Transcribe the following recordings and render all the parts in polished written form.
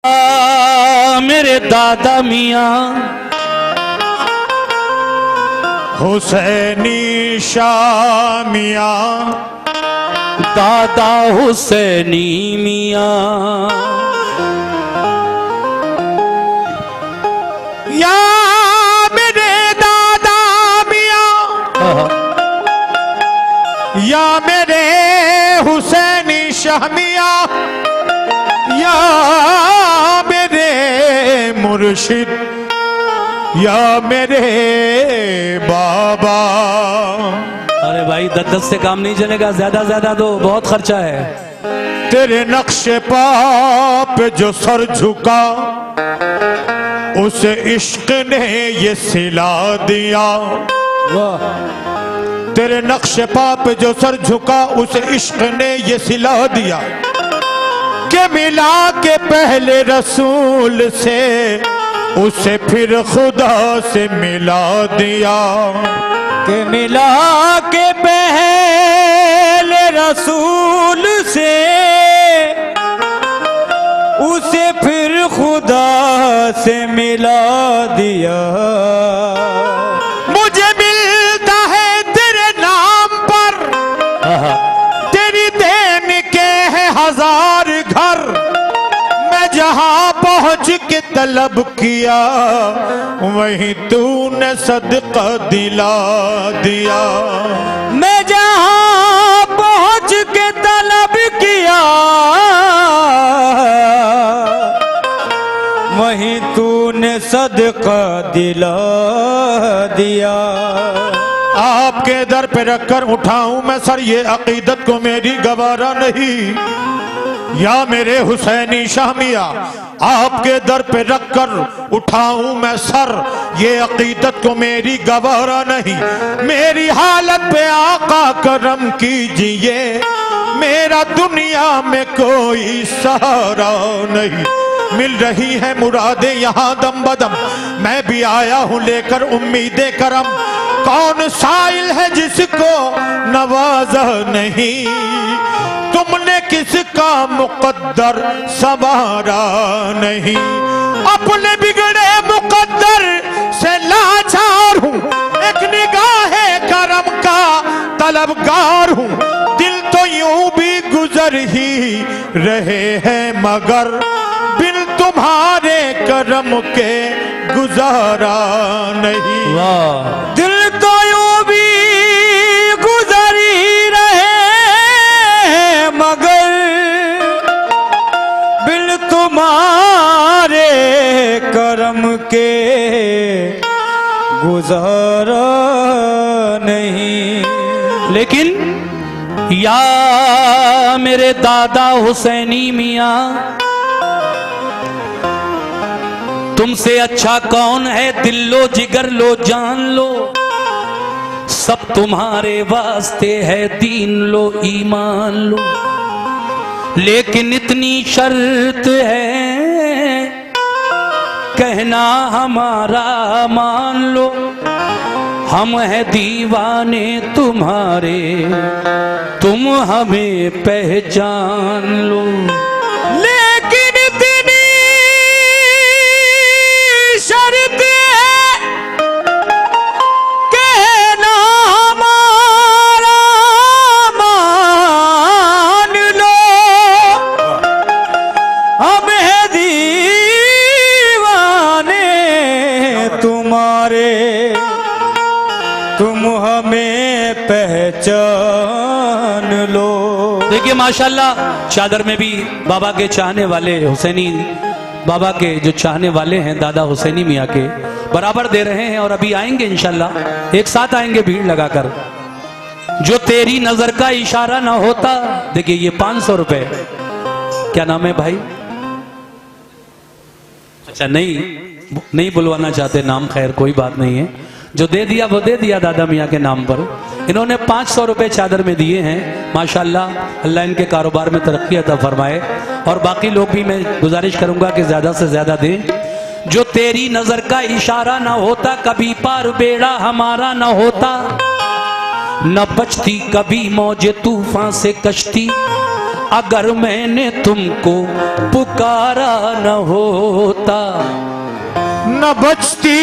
मेरे दादा मियाँ हुसैनी शाह मियाँ, दादा हुसैनी मियाँ, या मेरे दादा मियाँ, या मेरे हुसैनी शाह मियाँ, या मेरे मुर्शिद, या मेरे बाबा। अरे भाई 10-10 से काम नहीं चलेगा, ज्यादा दो, बहुत खर्चा है। तेरे नक्शे पा पे जो सर झुका उस इश्क ने ये सिला दिया। वाह। तेरे नक्शे पा पे जो सर झुका उस इश्क ने ये सिला दिया कि मिला के पहले रसूल से उसे फिर खुदा से मिला दिया। के मिला के पहले रसूल से उसे फिर खुदा से मिला दिया। मुझे मिलता है तेरे नाम पर, तेरी देन के हैं 1000 घर। मैं जहां पहुंच के तलब किया वहीं तूने सदका दिला दिया। मैं जहां पहुंच के तलब किया वहीं तूने सदका दिला दिया। आपके दर पे रखकर उठाऊं मैं सर, ये अकीदत को मेरी गवारा नहीं। या मेरे हुसैनी शाह मियाँ, आपके दर पे रखकर उठाऊं मैं सर, ये अकीदत को मेरी गवारा नहीं। मेरी हालत पे आका करम कीजिए, मेरा दुनिया में कोई सहारा नहीं। मिल रही है मुरादें यहाँ दम बदम, मैं भी आया हूँ लेकर उम्मीदें करम। कौन साइल है जिसको नवाजा नहीं, तुमने किसका मुकद्दर संवारा नहीं। अपने बिगड़े मुकद्दर से लाचार हूँ, एक निगाहे करम का तलबगार हूँ। दिल तो यूं भी गुजर ही रहे हैं मगर बिन तुम्हारे करम के गुजारा नहीं। वाह। दिल तो यूं भी गुजर ही रहे मगर बिन तुम्हारे करम के गुजारा नहीं। लेकिन या मेरे दादा हुसैनी मियाँ, तुमसे अच्छा कौन है, दिल लो जिगर लो जान लो, सब तुम्हारे वास्ते है, दीन लो ईमान लो। लेकिन इतनी शर्त है, कहना हमारा मान लो, हम हैं दीवाने तुम्हारे, तुम हमें पहचान लो। लेकिन इतनी शर्त है, कहना हमारा मान लो, हम हैं दीवाने तुम्हारे, तुम हमें पहचान लो। देखिए माशाल्लाह, चादर में भी बाबा के चाहने वाले, हुसैनी बाबा के जो चाहने वाले हैं दादा हुसैनी मियाँ के, बराबर दे रहे हैं। और अभी आएंगे इंशाल्लाह, एक साथ आएंगे भीड़ लगाकर। जो तेरी नजर का इशारा ना होता, देखिए ये 500 रुपए। क्या नाम है भाई? अच्छा, नहीं बुलवाना चाहते नाम, खैर कोई बात नहीं है। जो दे दिया वो दे दिया दादा मियाँ के नाम पर। इन्होंने 500 रुपए चादर में दिए हैं। माशाल्लाह, अल्लाह इनके कारोबार में तरक्की अता फरमाए। और बाकी लोग भी मैं गुजारिश करूंगा कि ज्यादा से ज्यादा दें। जो तेरी नजर का इशारा ना होता, कभी पार बेड़ा हमारा ना होता, न बचती कभी मौजे तूफान से कश्ती। अगर मैंने तुमको पुकारा न होता, न बचती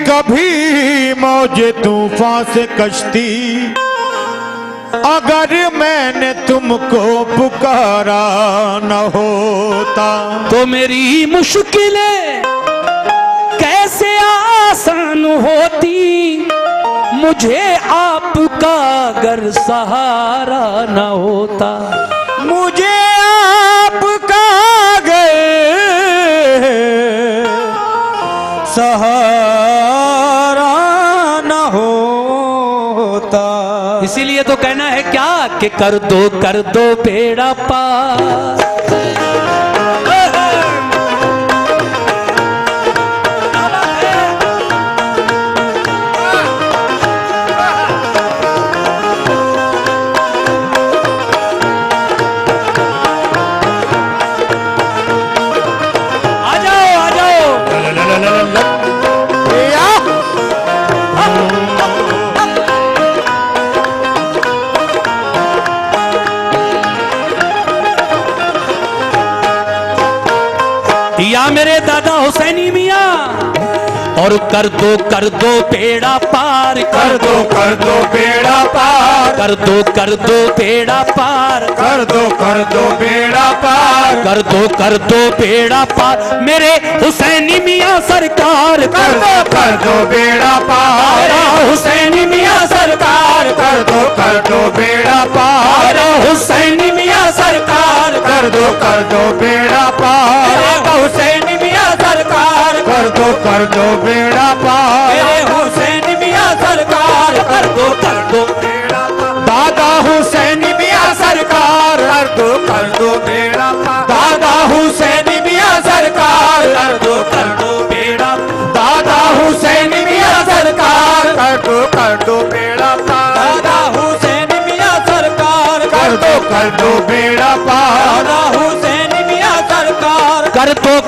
कभी मौजे तूफान से कश्ती, अगर मैंने तुमको पुकारा न होता। तो मेरी मुश्किलें कैसे आसान होती, मुझे आपका अगर सहारा न होता। मुझे आपका अगर सहारा न होता। इसीलिए तो कहना है क्या कि कर दो बेड़ा पार। या मेरे दादा हुसैनी मियाँ, और कर दो बेड़ा पार, कर दो बेड़ा पार, कर दो बेड़ा पार, कर दो बेड़ा पार, कर दो बेड़ा पार मेरे हुसैनी मियाँ सरकार। कर दो बेड़ा पार, हुसैनी मियाँ सरकार, कर दो बेड़ा पार, हुसैनी मियाँ सरकार, कर दो बेड़ा पार, हुसैनी मियाँ सरकार, कर दो बेड़ा पार, हुसैनी मियाँ सरकार, कर दो बेड़ा पार। दादा हुसैन मियाँ सरकार, कर दो बेड़ा पार, दादा हुसैन मियाँ सरकार, कर दो बेड़ा, दादा हुसैन मियाँ सरकार, कर दो बेड़ा पार, दादा हुसैन मियाँ सरकार, कर दो बेड़ा पार, दादा हुसैन मियाँ सरकार, कर दो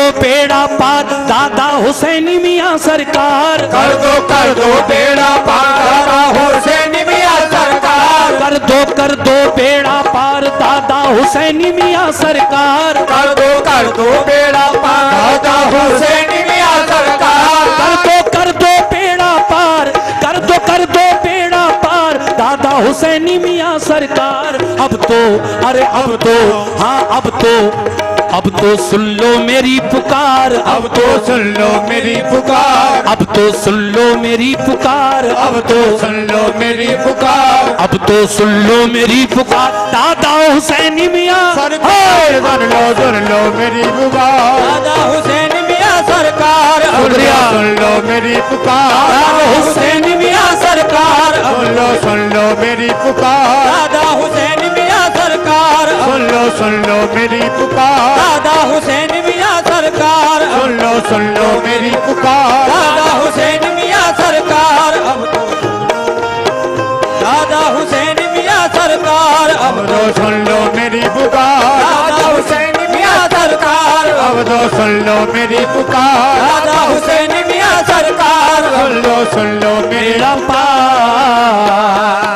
बेड़ा पार, दादा हुसैन मियाँ सरकार, कर दो बेड़ा पार, दादा हुसैन मियाँ सरकार, कर दो बेड़ा पार, दादा हुसैन मियाँ सरकार, कर दो बेड़ा पार, दादा हुसैन मियाँ सरकार, कर दो बेड़ा पार, कर दो बेड़ा पार, दादा हुसैन मियाँ सरकार। अब तो अरे अब तो हाँ अब तो सुन लो मेरी पुकार, अब तो सुन लो मेरी पुकार, अब तो सुन लो मेरी पुकार, अब तो सुन लो मेरी पुकार, अब तो सुन लो मेरी पुकार, दादा हुसैन मियाँ सरकार, सुन लो मेरी पुकार, दादा हुसैन मियाँ सरकार, सुन लो मेरी पुकार, दादा हुसैन मियाँ सरकार, सुन लो मेरी पुकार, दादा हुसैन मियाँ सरकार, सुन लो मेरी पुकार, दादा हुसैन मियाँ सरकार, सुन लो मेरी पुकार, दादा हुसैन मियाँ सरकार, अब तो दादा हुसैन मियाँ सरकार, अब अब तो सुन लो मेरी पुकार, दादा हुसैन मियाँ सरकार, अब तो सुन लो मेरी पुकार, दादा हुसैन मियाँ सरकार, सुन लो मेरी मेरा पार।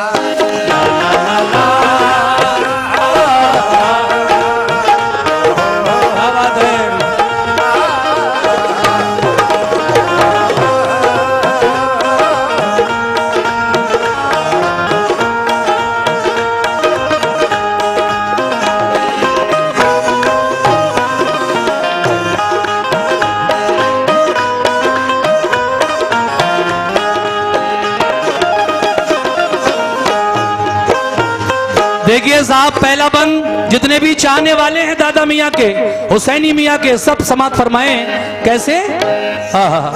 देखिए साहब, पहला बंद जितने भी चाहने वाले हैं दादा मियाँ के, हुसैनी मियाँ के, सब समाप्त फरमाए। कैसे? हाँ हाँ,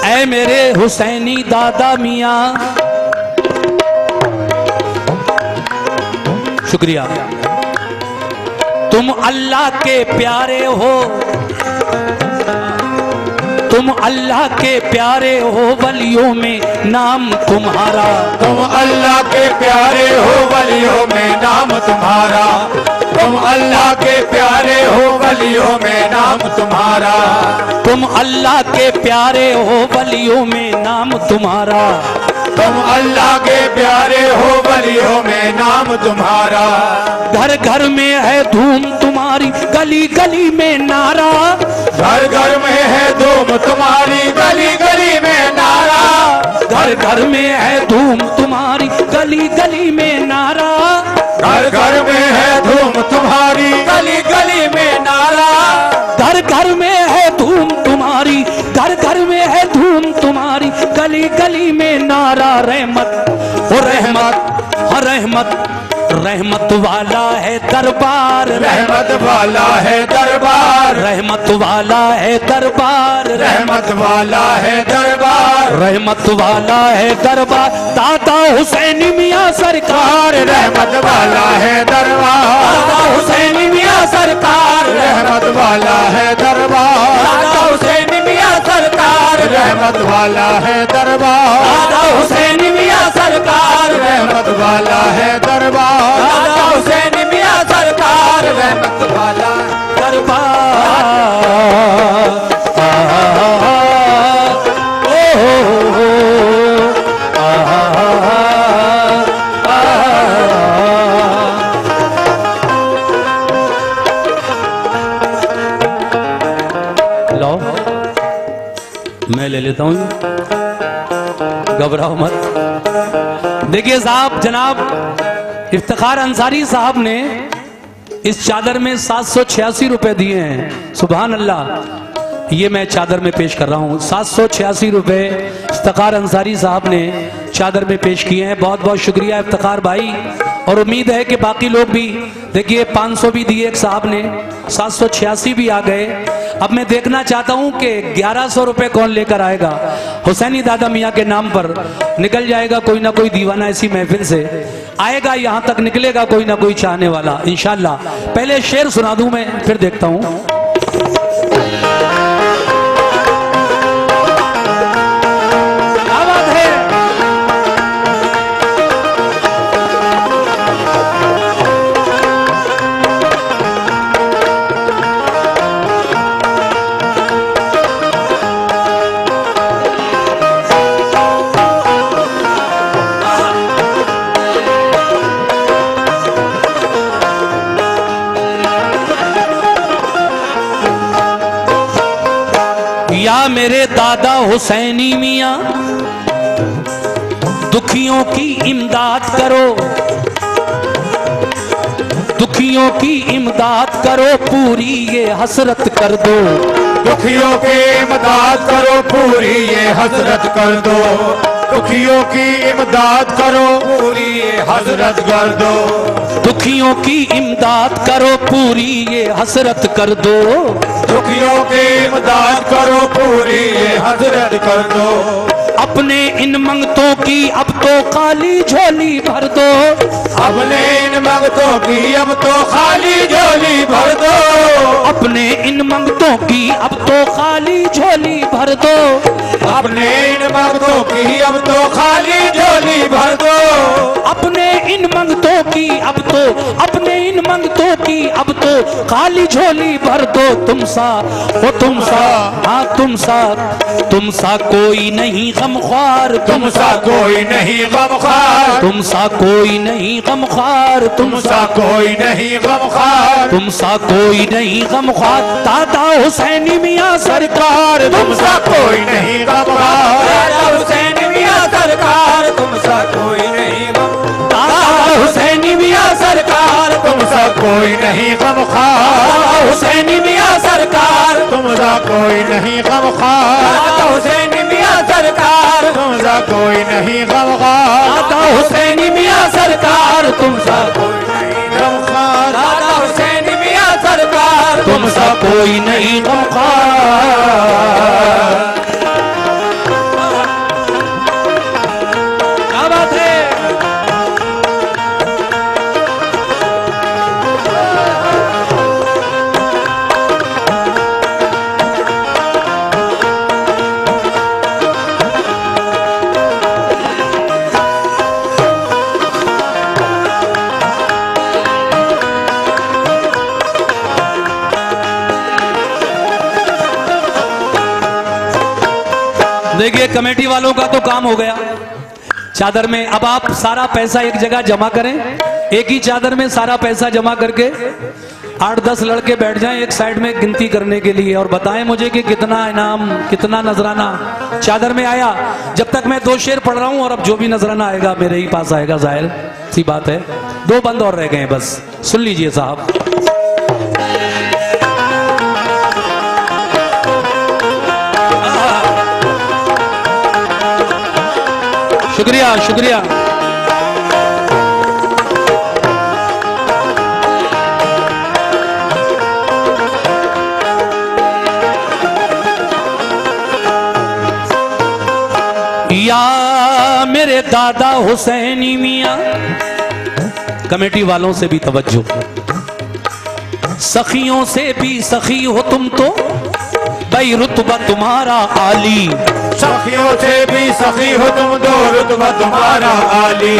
ऐ मेरे हुसैनी दादा मियाँ, शुक्रिया। तुम अल्लाह के प्यारे हो, तुम अल्लाह के प्यारे हो, वलियों में नाम तुम्हारा। तुम अल्लाह के प्यारे हो, वलियों में नाम तुम्हारा। तुम अल्लाह के प्यारे हो वलियों में नाम तुम्हारा, तुम अल्लाह के प्यारे हो वलियों में नाम तुम्हारा, तुम अल्लाह के प्यारे हो वलियों में नाम तुम्हारा। घर घर में है धूम तुम्हारी गली गली में नारा, घर घर में है धूम तुम्हारी गली गली में नारा, घर घर में है धूम तुम्हारी गली गली में नारा, घर घर में है धूम तुम्हारी गली गली में नारा, घर घर में है धूम तुम्हारी, घर घर में है धूम तुम्हारी गली गली में नारा। रहमत ओ रहमत हो रहमत, रहमत वाला है दरबार, रहमत वाला है दरबार, रहमत वाला है दरबार, रहमत वाला है दरबार, रहमत वाला है दरबार। दादा हुसैन मियां सरकार, रहमत वाला है दरबार, दादा हुसैन मियां सरकार, रहमत वाला है दरबार, दादा हुसैन मियां सरकार, रहमत वाला है दरबार, दादा हुसैन मियां सरकार, रहमत वाला है दरबार, दादा हुसैन मियां सरकार, रहमत वाला दरबार। लो मैं ले लेता हूँ, घबराओ मत। देखिए साहब, जनाब इफ्तिखार अंसारी साहब ने इस चादर में 786 रुपए दिए हैं। सुभान अल्लाह, ये मैं चादर में पेश कर रहा हूँ। 786 रुपए इफ्तिखार अंसारी साहब ने चादर में पेश किए हैं। बहुत बहुत शुक्रिया इफ्तिखार भाई, और उम्मीद है कि बाकी लोग भी, देखिए 500 भी दिए एक साहब ने, 786 भी आ गए। अब मैं देखना चाहता हूं कि 1100 रुपए कौन लेकर आएगा। हुसैनी दादा मियां के नाम पर निकल जाएगा कोई ना कोई दीवाना, ऐसी महफिल से आएगा, यहां तक निकलेगा कोई ना कोई चाहने वाला इंशाल्लाह। पहले शेर सुना दूं मैं, फिर देखता हूं। क्या बात है। या मेरे दादा हुसैनी मियां, दुखियों की इमदाद करो, दुखियों की इमदाद करो, पूरी ये हसरत कर दो, दुखियों की इमदाद करो, पूरी ये हसरत कर दो, दुखियों की इमदाद करो, पूरी ये हसरत कर दो, दुखियों की इमदाद करो, पूरी ये हसरत कर दो, दुखियों की इमदाद करो, पूरी ये हसरत कर दो। अपने इन मंगतों की अब तो खाली झोली भर दो, अपने इन मंगतों की अब तो खाली झोली भर दो, अपने इन मंगतों की अब तो खाली झोली भर दो, अपने इन मंगतों की अब तो खाली झोली भर दो, अपने इन मंगतों की अब तो, अपने इन मंगतों की अब तो खाली झोली भर दो। तुम सा ओ तुम सा, हाँ तुम सा कोई नहीं गमख्वार, तुम सा कोई नहीं गमख्वार, तुम सा कोई नहीं गमख्वार, तुम सा कोई नहीं गमख्वार, तुम सा कोई नहीं गमख्वार। दादा हुसैनी मियां सरकार, तुम सा कोई नहीं गमख्वार, दादा हुसैनी मियां सरकार, तुम सा कोई नहीं गमख्वार, दादा हुसैनी मियां सरकार, तुम सा कोई नहीं गमख्वार, दादा हुसैनी मियां सरकार, तुम सा कोई नहीं गमख्वार, दादा हुसैनी मियां सरकार, तुम सा कोई नहीं गमख्वार, दादा हुसैनी मियां सरकार, तुम सा कोई नहीं गमख्वार, दादा हुसैनी मियां सरकार, तुम सा कोई नहीं गमख्वार। क्या बात है। देखिए कमेटी वालों का तो काम हो गया चादर में। अब आप सारा पैसा एक जगह जमा करें, एक ही चादर में सारा पैसा जमा करके 8-10 लड़के बैठ जाएं एक साइड में गिनती करने के लिए और बताएं मुझे कि कितना इनाम, कितना नजराना चादर में आया। जब तक मैं 2 शेर पढ़ रहा हूं और अब जो भी नजराना आएगा मेरे ही पास आएगा, जाहिर सी बात है। 2 बंद और रह गए हैं बस, सुन लीजिए साहब। शुक्रिया शुक्रिया। या मेरे दादा हुसैनी मियां, कमेटी वालों से भी तवज्जो, सखियों से भी सखी हो तुम तो, भाई रुतबा तुम्हारा आली। सखियों से भी सखी हो तुम तो, रुतबा तुम्हारा आली।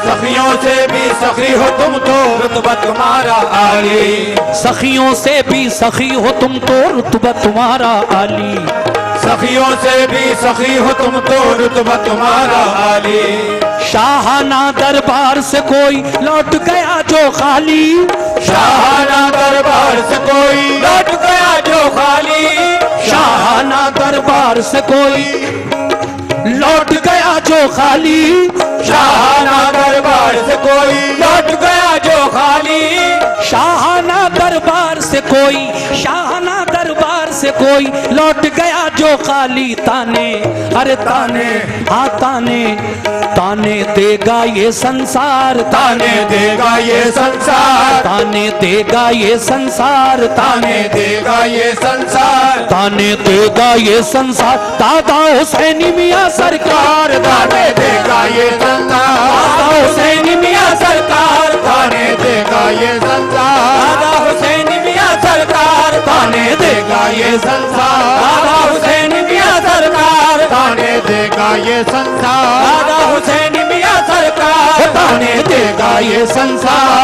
सखियों से भी सखी हो तुम तो, रुतबा तुम्हारा आली। सखियों से भी सखी हो तुम तो, रुतबा तुम्हारा आली। सखियों से भी सखी हो तुम तो, रुतबा तुम्हारा आली। शाहाना दरबार से कोई लौट गया जो खाली। शाहाना दरबार से कोई लौट गया जो खाली। शाहाना दरबार से कोई लौट गया जो खाली। शाहाना दरबार से कोई लौट गया जो खाली। शाहाना दरबार से कोई, शाहाना दरबार से कोई लौट गया जो खाली। ताने, अरे ताने, हाँ ताने, ताने देगा ये संसार। ताने देगा ये संसार। ताने देगा ये संसार। ताने देगा ये संसार। ताने देगा ये संसार। दादा हुसैनी मियां सरकार। ताने देगा ये संसार। दादा हुसैनी मियां सरकार। ताने देगा ये संसार। दादा हुसैनी मियां सरकार। ताने देगा ये संसार। दादा हुसैनी मियां सरकार। ताने देगा ये संसार। दादा हुसैनी मियां सरकार। ताने देगा ये संसार।